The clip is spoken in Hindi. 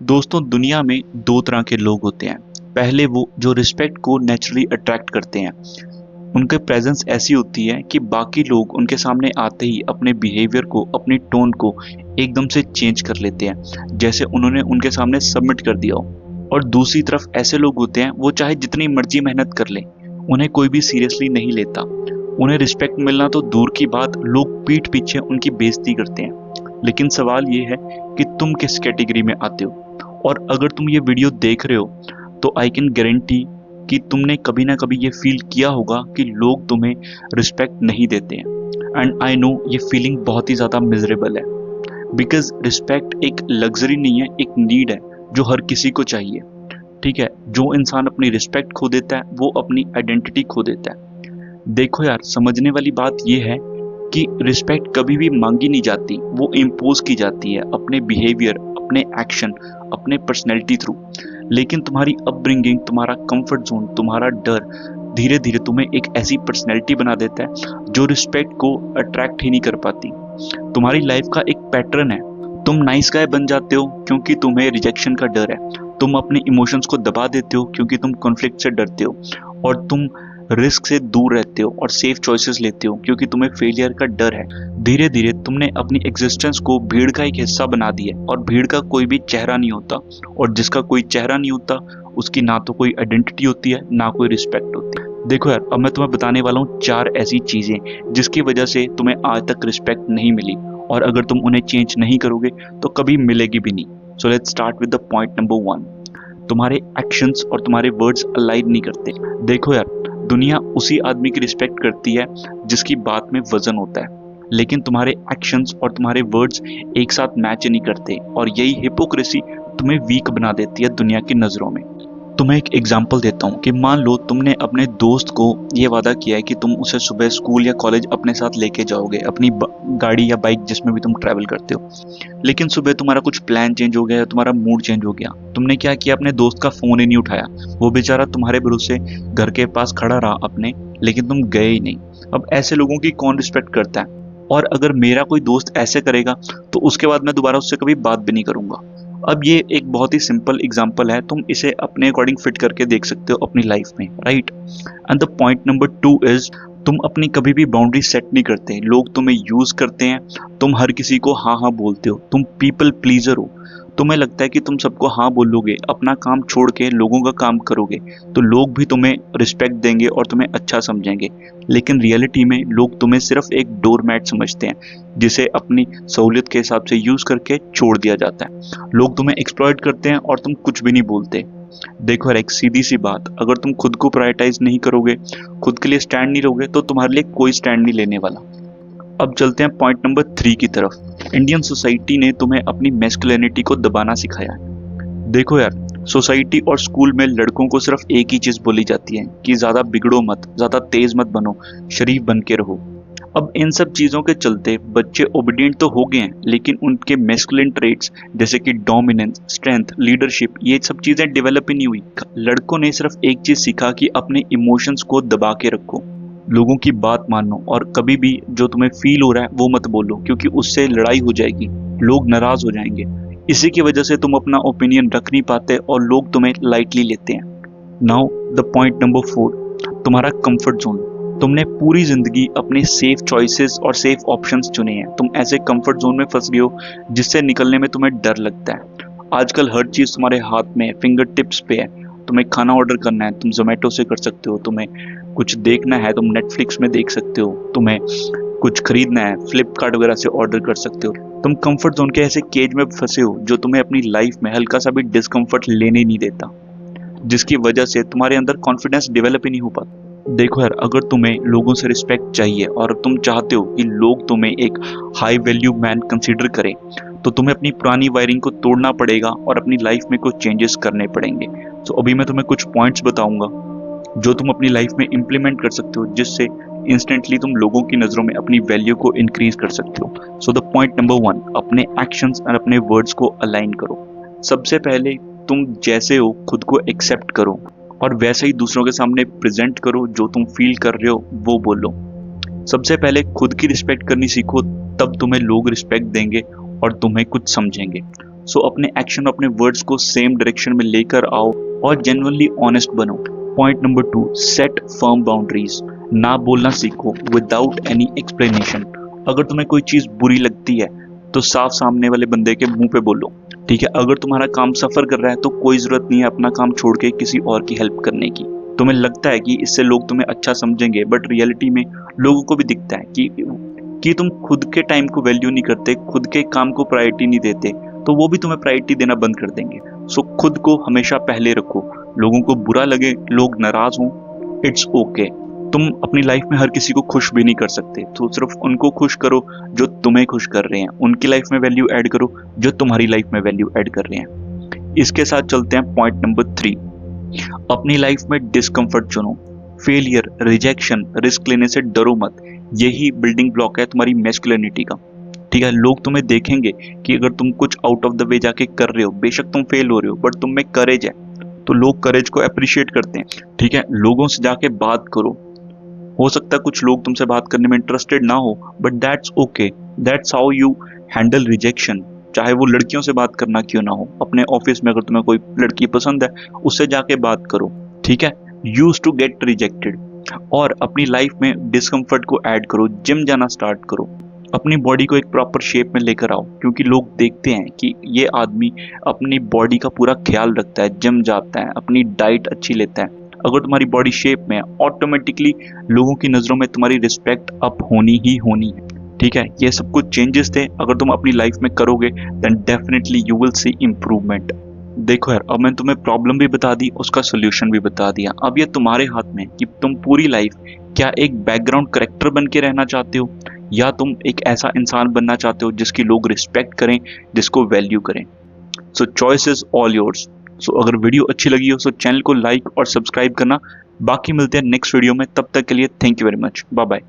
दोस्तों दुनिया में दो तरह के लोग होते हैं। पहले वो जो रिस्पेक्ट को नेचुरली अट्रैक्ट करते हैं। उनके प्रेजेंस ऐसी होती है कि बाकी लोग उनके सामने आते ही अपने बिहेवियर को, अपनी टोन को एकदम से चेंज कर लेते हैं, जैसे उन्होंने उनके सामने सबमिट कर दिया हो। और दूसरी तरफ ऐसे लोग होते हैं, वो चाहे जितनी मर्जी मेहनत कर लें, उन्हें कोई भी सीरियसली नहीं लेता। उन्हें रिस्पेक्ट मिलना तो दूर की बात, लोग पीठ पीछे उनकी बेइज्जती करते हैं। लेकिन सवाल ये है कि तुम किस कैटेगरी में आते हो। और अगर तुम ये वीडियो देख रहे हो तो आई कैन गारंटी कि तुमने कभी ना कभी ये फील किया होगा कि लोग तुम्हें रिस्पेक्ट नहीं देते हैं। एंड आई नो ये फीलिंग बहुत ही ज़्यादा मिजरेबल है, बिकॉज रिस्पेक्ट एक लग्जरी नहीं है, एक नीड है जो हर किसी को चाहिए। ठीक है, जो इंसान अपनी रिस्पेक्ट खो देता है वो अपनी आइडेंटिटी खो देता है। देखो यार, समझने वाली बात ये है कि रिस्पेक्ट कभी भी मांगी नहीं जाती, वो इम्पोज की जाती है अपने बिहेवियर, अपने एक्शन, अपने पर्सनैलिटी थ्रू। लेकिन तुम्हारी अपब्रिंगिंग, तुम्हारा कंफर्ट जोन, तुम्हारा डर धीरे धीरे तुम्हें एक ऐसी पर्सनैलिटी बना देता है जो रिस्पेक्ट को अट्रैक्ट ही नहीं कर पाती। तुम्हारी लाइफ का एक पैटर्न है, तुम नाइस गाय बन जाते हो क्योंकि तुम्हें रिजेक्शन का डर है। तुम अपने इमोशंस को दबा देते हो क्योंकि तुम कॉन्फ्लिक्ट से डरते हो। और तुम रिस्क से दूर रहते हो और सेफ चॉइसेस लेते हो क्योंकि तुम्हें फेलियर का डर है। धीरे धीरे तुमने अपनी एग्जिस्टेंस को भीड़ का एक हिस्सा बना दिया। और भीड़ का कोई भी चेहरा नहीं होता, और जिसका कोई चेहरा नहीं होता उसकी ना तो कोई आइडेंटिटी होती है, ना कोई रिस्पेक्ट होती है। देखो यार, अब मैं तुम्हें बताने वाला हूँ 4 ऐसी चीजें जिसकी वजह से तुम्हें आज तक रिस्पेक्ट नहीं मिली, और अगर तुम उन्हें चेंज नहीं करोगे तो कभी मिलेगी भी नहीं। So let's start with the point number 1। तुम्हारे एक्शंस और तुम्हारे वर्ड्स अलाइन नहीं करते। देखो यार, दुनिया उसी आदमी की रिस्पेक्ट करती है जिसकी बात में वजन होता है, लेकिन तुम्हारे एक्शंस और तुम्हारे वर्ड्स एक साथ मैच नहीं करते, और यही हिपोक्रेसी तुम्हें वीक बना देती है दुनिया की नज़रों में। तुम्हें एक एग्जांपल देता हूँ कि मान लो तुमने अपने दोस्त को ये वादा किया है कि तुम उसे सुबह स्कूल या कॉलेज अपने साथ लेके जाओगे, अपनी गाड़ी या बाइक जिसमें भी तुम ट्रैवल करते हो। लेकिन सुबह तुम्हारा कुछ प्लान चेंज हो गया, तुम्हारा मूड चेंज हो गया। तुमने क्या किया, अपने दोस्त का फोन ही नहीं उठाया। वो बेचारा तुम्हारे भरोसे घर के पास खड़ा रहा अपने, लेकिन तुम गए ही नहीं। अब ऐसे लोगों की कौन रिस्पेक्ट करता है? और अगर मेरा कोई दोस्त ऐसे करेगा तो उसके बाद मैं दोबारा उससे कभी बात भी नहीं करूंगा। अब ये एक बहुत ही सिंपल एग्जांपल है, तुम इसे अपने अकॉर्डिंग फिट करके देख सकते हो अपनी लाइफ में, right. And the point number 2 is, तुम अपनी कभी भी बाउंड्री सेट नहीं करते। लोग तुम्हें यूज करते हैं, तुम हर किसी को हाँ हाँ बोलते हो, तुम पीपल प्लीजर हो। तुम्हें लगता है कि तुम सबको हाँ बोलोगे, अपना काम छोड़ के लोगों का काम करोगे तो लोग भी तुम्हें रिस्पेक्ट देंगे और तुम्हें अच्छा समझेंगे। लेकिन रियलिटी में लोग तुम्हें सिर्फ एक डोरमैट समझते हैं, जिसे अपनी सहूलियत के हिसाब से यूज करके छोड़ दिया जाता है। लोग तुम्हें एक्सप्लॉइट करते हैं और तुम कुछ भी नहीं बोलते। देखो यार, एक सीधी सी बात, अगर तुम खुद को प्रायोरिटाइज नहीं करोगे, खुद के लिए स्टैंड नहीं लोगे, तो तुम्हारे लिए कोई स्टैंड नहीं लेने वाला। अब चलते हैं पॉइंट नंबर 3 की तरफ। इंडियन सोसाइटी ने तुम्हें अपनी मैस्कुलिनिटी को दबाना सिखाया है। देखो यार, सोसाइटी और स्कूल में लड़कों को सिर्फ एक ही चीज बोली जाती है कि ज्यादा बिगड़ो मत, ज्यादा तेज मत बनो, शरीफ बन के रहो। अब इन सब चीजों के चलते बच्चे ओबीडिएंट तो हो गए हैं, लेकिन उनके मैस्कुलिन ट्रेट्स जैसे कि डोमिनेंस, स्ट्रेंथ, लीडरशिप, ये सब चीजें डेवलप ही नहीं हुई। लड़कों ने सिर्फ एक चीज सीखा कि अपने इमोशंस को दबा के रखो, लोगों की बात मानो, और कभी भी जो तुम्हें फील हो रहा है वो मत बोलो, क्योंकि उससे लड़ाई हो जाएगी, लोग नाराज हो जाएंगे। इसी की वजह से तुम अपना ओपिनियन रख नहीं पाते और लोग तुम्हें लाइटली लेते हैं। नाउ द पॉइंट नंबर 4, तुम्हारा कंफर्ट जोन। तुमने पूरी जिंदगी अपने सेफ चॉइसेस और सेफ ऑप्शंस चुने हैं। तुम ऐसे कंफर्ट जोन में फंस गए हो जिससे निकलने में तुम्हें डर लगता है। आजकल हर चीज तुम्हारे हाथ में, फिंगर टिप्स पे है। तुम्हें खाना ऑर्डर करना है, तुम जोमेटो से कर सकते हो। तुम्हें कुछ देखना है, तुम नेटफ्लिक्स में देख सकते हो। तुम्हें कुछ खरीदना है, फ्लिपकार्ट वगैरह से ऑर्डर कर सकते हो। तुम कंफर्ट जोन के ऐसे केज में फंसे हो जो तुम्हें अपनी लाइफ में हल्का सा भी डिस्कम्फर्ट लेने नहीं देता, जिसकी वजह से तुम्हारे अंदर कॉन्फिडेंस डेवलप ही नहीं हो पाता। देखो यार, अगर तुम्हें लोगों से रिस्पेक्ट चाहिए और तुम चाहते हो कि लोग तुम्हें एक हाई वैल्यू मैन कंसीडर करें, तो तुम्हें अपनी पुरानी वायरिंग को तोड़ना पड़ेगा और अपनी लाइफ में कुछ चेंजेस करने पड़ेंगे। तो अभी मैं तुम्हें कुछ पॉइंट्स बताऊंगा जो तुम अपनी लाइफ में इंप्लीमेंट कर सकते हो, जिससे इंस्टेंटली तुम लोगों की नजरों में अपनी वैल्यू को इंक्रीज कर सकते हो। सो द पॉइंट नंबर 1, अपने एक्शंस और अपने वर्ड्स को अलाइन करो। सबसे पहले तुम जैसे हो खुद को एक्सेप्ट करो, और वैसे ही दूसरों के सामने प्रेजेंट करो। जो तुम फील कर रहे हो वो बोलो। सबसे पहले खुद की रिस्पेक्ट करनी सीखो, तब तुम्हें लोग रिस्पेक्ट देंगे और तुम्हें कुछ समझेंगे। सो अपने एक्शन, अपने वर्ड्स को सेम डायरेक्शन में लेकर आओ और जेन्युइनली ऑनेस्ट बनो। Point number 2, set firm boundaries. ना बोलना सीखो विदाउट एनी एक्सप्लेनेशन। अगर तुम्हें कोई चीज बुरी लगती है तो साफ सामने वाले बंदे के मुंह पे बोलो, ठीक है। अगर तुम्हारा काम सफर कर रहा है तो कोई जरूरत नहीं है अपना काम छोड़ के किसी और की हेल्प करने की। तुम्हें लगता है कि इससे लोग तुम्हें अच्छा समझेंगे, बट रियलिटी में लोगों को भी दिखता है कि तुम खुद के टाइम को वैल्यू नहीं करते, खुद के काम को प्रायोरिटी नहीं देते, तो वो भी तुम्हें प्रायोरिटी देना बंद कर देंगे। सो खुद को हमेशा पहले रखो। लोगों को बुरा लगे, लोग नाराज हों, इट्स ओके। तुम अपनी लाइफ में हर किसी को खुश भी नहीं कर सकते, तो सिर्फ उनको खुश करो जो तुम्हें खुश कर रहे हैं। उनकी लाइफ में वैल्यू ऐड करो जो तुम्हारी लाइफ में वैल्यू ऐड कर रहे हैं। इसके साथ चलते हैं पॉइंट नंबर 3, अपनी लाइफ में डिस्कम्फर्ट चुनो। फेलियर, रिजेक्शन, रिस्क लेने से डरो मत। यही बिल्डिंग ब्लॉक है तुम्हारी मैस्कुलिनिटी का, ठीक है। लोग तुम्हें देखेंगे कि अगर तुम कुछ आउट ऑफ द वे जाके कर रहे हो, बेशक तुम फेल हो रहे हो, बट तुम में करेज है, तो लोग करेज को अप्रिशिएट करते हैं, ठीक है। लोगों से जाके बात करो। हो सकता है कुछ लोग तुमसे बात करने में इंटरेस्टेड ना हो, but that's okay. That's how you handle rejection. चाहे वो लड़कियों से बात करना क्यों ना हो, अपने ऑफिस में अगर तुम्हें कोई लड़की पसंद है उससे जाके बात करो, ठीक है। Use to get rejected. और अपनी लाइफ में डिस्कम्फर्ट को ऐड करो, जिम जाना स्टार्ट करो, अपनी बॉडी को एक प्रॉपर शेप में लेकर आओ, क्योंकि लोग देखते हैं कि ये आदमी अपनी बॉडी का पूरा ख्याल रखता है, जिम जाता है, अपनी डाइट अच्छी लेता है। अगर तुम्हारी बॉडी शेप में है, ऑटोमेटिकली लोगों की नज़रों में तुम्हारी रिस्पेक्ट अप होनी ही होनी है, ठीक है। ये सब कुछ चेंजेस थे, अगर तुम अपनी लाइफ में करोगे then definitely you will see improvement. देखो यार, अब मैंने तुम्हें प्रॉब्लम भी बता दी, उसका सोल्यूशन भी बता दिया। अब ये तुम्हारे हाथ में कि तुम पूरी लाइफ क्या एक बैकग्राउंड करेक्टर बन के रहना चाहते हो, या तुम एक ऐसा इंसान बनना चाहते हो जिसकी लोग रिस्पेक्ट करें, जिसको वैल्यू करें। So choice is all yours. So अगर वीडियो अच्छी लगी हो तो चैनल को लाइक और सब्सक्राइब करना। बाकी मिलते हैं नेक्स्ट वीडियो में, तब तक के लिए thank you very much, bye bye.